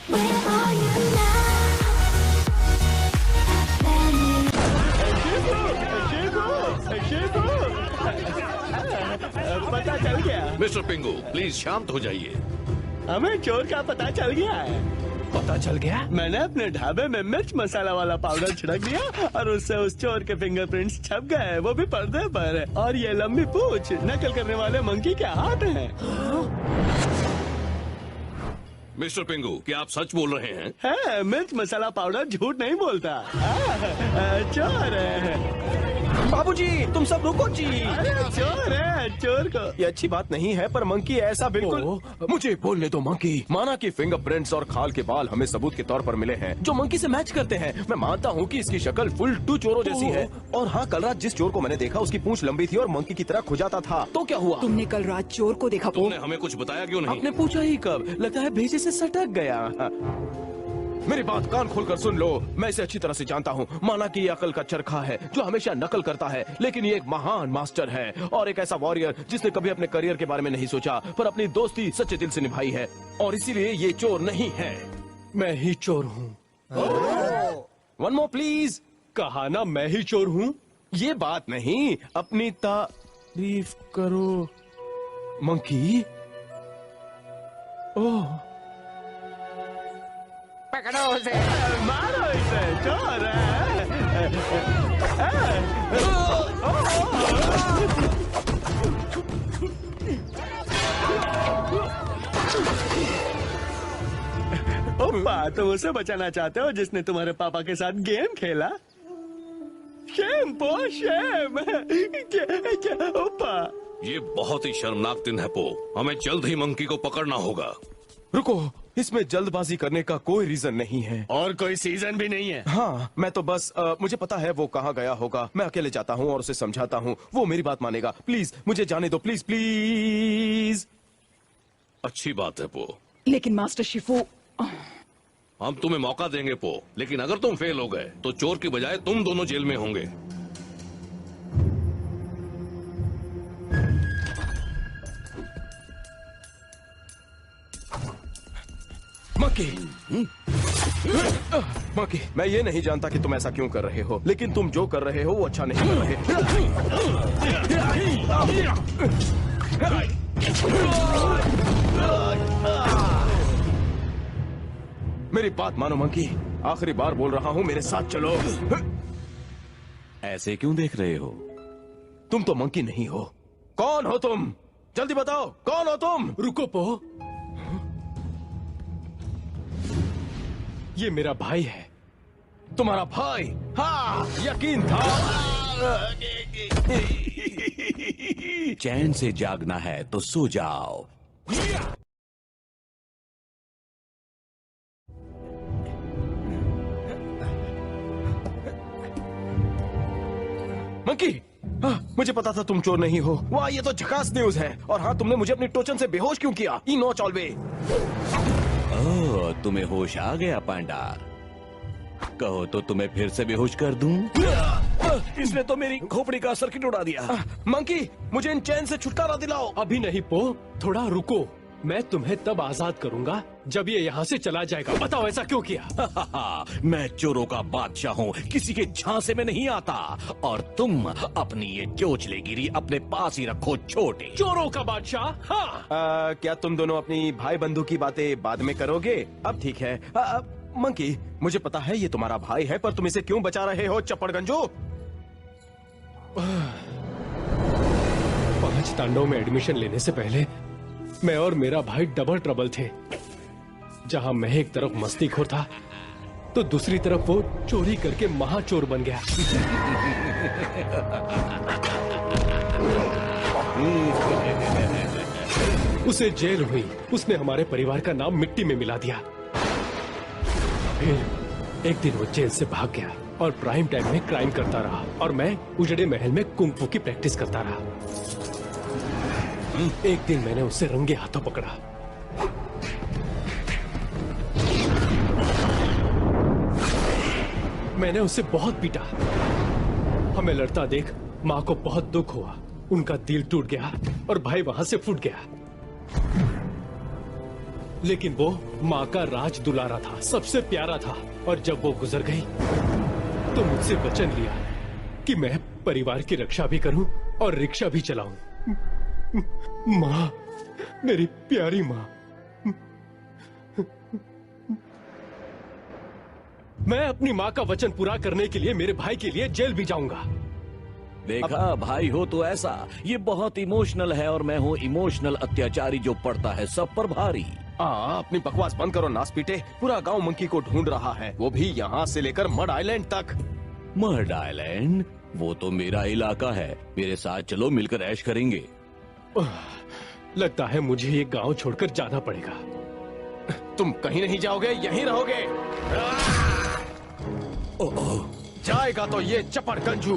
पता चल गया। मिस्टर पिंगू, प्लीज शांत हो जाइए। हमें चोर का पता चल गया है। पता चल गया? मैंने अपने ढाबे में मिर्च मसाला वाला पाउडर छिड़क दिया और उससे उस चोर के फिंगरप्रिंट्स छप गए, वो भी पर्दे पर। और ये लंबी पूंछ नकल करने वाले मंकी के हाथ है। मिस्टर पिंगू, क्या आप सच बोल रहे हैं? है, मिर्च मसाला पाउडर झूठ नहीं बोलता। चोर है। बाबूजी, तुम सब रुको जी। अरे चोर है, चोर को। ये अच्छी बात नहीं है, पर मंकी ऐसा बिल्कुल। मुझे बोलने दो मंकी। माना कि फिंगरप्रिंट्स और खाल के बाल हमें सबूत के तौर पर मिले हैं जो मंकी से मैच करते हैं। मैं मानता हूँ कि इसकी शक्ल फुल टू चोरों जैसी है। और हाँ, कल रात जिस चोर को मैंने देखा उसकी पूंछ लंबी थी और मंकी की तरह खुजाता था। तो क्या हुआ? तुमने कल रात चोर को देखा? तुमने हमें कुछ बताया क्यों नहीं? आपने पूछा ही कब? लगता है भेजे से सटक गया। मेरी बात कान खोलकर सुन लो, मैं इसे अच्छी तरह से जानता हूँ। माना कि ये अकल का चरखा है जो हमेशा नकल करता है, लेकिन ये एक महान मास्टर है और एक ऐसा वॉरियर जिसने कभी अपने करियर के बारे में नहीं सोचा, पर अपनी दोस्ती सच्चे दिल से निभाई है। और इसीलिए ये चोर नहीं है। मैं ही चोर हूँ। One more please. कहा ना मैं ही चोर हूँ। ये बात नहीं, अपनी तारीफ करो मंकी। ओह, पकड़ो उसे। मारो इसे, चोर है। ओप्पा, तुम उसे बचाना चाहते हो जिसने तुम्हारे पापा के साथ गेम खेला? शेम पो, शेम। क्या ओप्पा? ये बहुत ही शर्मनाक दिन है पो। हमें जल्द ही मंकी को पकड़ना होगा। रुको, इसमें जल्दबाजी करने का कोई रीजन नहीं है। और कोई सीजन भी नहीं है। हाँ, मैं तो बस मुझे पता है वो कहाँ गया होगा। मैं अकेले जाता हूँ और उसे समझाता हूँ, वो मेरी बात मानेगा। प्लीज मुझे जाने दो, प्लीज प्लीज। अच्छी बात है पो, लेकिन मास्टर शिफू, हम तुम्हें मौका देंगे पो, लेकिन अगर तुम फेल हो गए तो चोर की बजाय तुम दोनों जेल में होंगे। मंकी, मंकी, मैं ये नहीं जानता कि तुम ऐसा क्यों कर रहे हो, लेकिन तुम जो कर रहे हो वो अच्छा नहीं कर रहे। मेरी बात मानो मंकी, आखिरी बार बोल रहा हूँ, मेरे साथ चलो। ऐसे क्यों देख रहे हो? तुम तो मंकी नहीं हो। कौन हो तुम? जल्दी बताओ, कौन हो तुम? रुको पो, ये मेरा भाई है। तुम्हारा भाई? हाँ, यकीन था। चैन से जागना है तो सो जाओ। मंकी, हाँ, मुझे पता था तुम चोर नहीं हो। वाह, ये तो झकास न्यूज है। और हाँ, तुमने मुझे अपनी टोचन से बेहोश क्यों किया? ई नो चॉलवे। ओह, तुम्हें होश आ गया पांडा। कहो तो तुम्हें फिर से बेहोश कर दूं? इसने तो मेरी खोपड़ी का सर्किट उड़ा दिया। मंकी, मुझे इन चैन से छुटकारा दिलाओ। अभी नहीं पो, थोड़ा रुको। मैं तुम्हें तब आजाद करूंगा जब ये यहाँ से चला जाएगा। बताओ ऐसा क्यों किया? मैं चोरों का बादशाह हूँ, किसी के झांसे में नहीं आता। और तुम अपनी ये चोचलेगिरी अपने पास ही रखो छोटे। चोरों का बादशाह? हाँ। क्या तुम दोनों अपनी भाई बंधु की बातें बाद में करोगे? अब ठीक है। मंकी, मुझे पता है ये तुम्हारा भाई है, पर तुम इसे क्यों बचा रहे हो चप्पड़गंजो? 5 तांडव में एडमिशन लेने से पहले मैं और मेरा भाई डबल ट्रबल थे। जहां मैं एक तरफ मस्तीखोर था तो दूसरी तरफ वो चोरी करके महाचोर बन गया। उसे जेल हुई, उसने हमारे परिवार का नाम मिट्टी में मिला दिया। फिर एक दिन वो जेल से भाग गया और प्राइम टाइम में क्राइम करता रहा और मैं उजड़े महल में कुंग-फू की प्रैक्टिस करता रहा। एक दिन मैंने उसे रंगे हाथों पकड़ा। मैंने उसे बहुत पीटा। हमें लड़ता देख माँ को बहुत दुख हुआ। उनका दिल टूट गया और भाई वहां से फूट गया। लेकिन वो माँ का राज दुलारा था, सबसे प्यारा था। और जब वो गुजर गई तो मुझसे वचन लिया कि मैं परिवार की रक्षा भी करूं और रिक्शा भी चलाऊं। माँ, मेरी प्यारी माँ। मैं अपनी माँ का वचन पूरा करने के लिए मेरे भाई के लिए जेल भी जाऊंगा। देखा भाई हो तो ऐसा, ये बहुत इमोशनल है और मैं हूँ इमोशनल अत्याचारी जो पड़ता है सब पर भारी। अपनी बकवास बंद करो नास पीटे। पूरा गांव मंकी को ढूंढ रहा है, वो भी यहाँ से लेकर मड आइलैंड तक। मर्ड आइलैंड? वो तो मेरा इलाका है, मेरे साथ चलो, मिलकर ऐश करेंगे। लगता है मुझे ये गांव छोड़कर जाना पड़ेगा। तुम कहीं नहीं जाओगे, यहीं रहोगे। जाएगा तो ये चपड़ गंजू।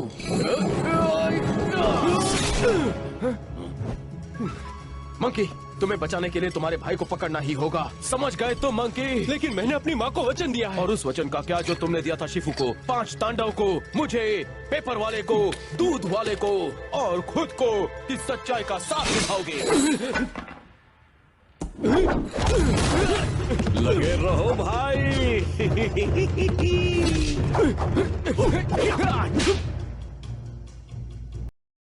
मंकी, तुम्हें बचाने के लिए तुम्हारे भाई को पकड़ना ही होगा, समझ गए तुम मंकी? लेकिन मैंने अपनी माँ को वचन दिया है। और उस वचन का क्या जो तुमने दिया था शिफू को, 5 तांडव को, मुझे, पेपर वाले को, दूध वाले को और खुद को, इस सच्चाई का साथ निभाओगे। लगे रहो भाई।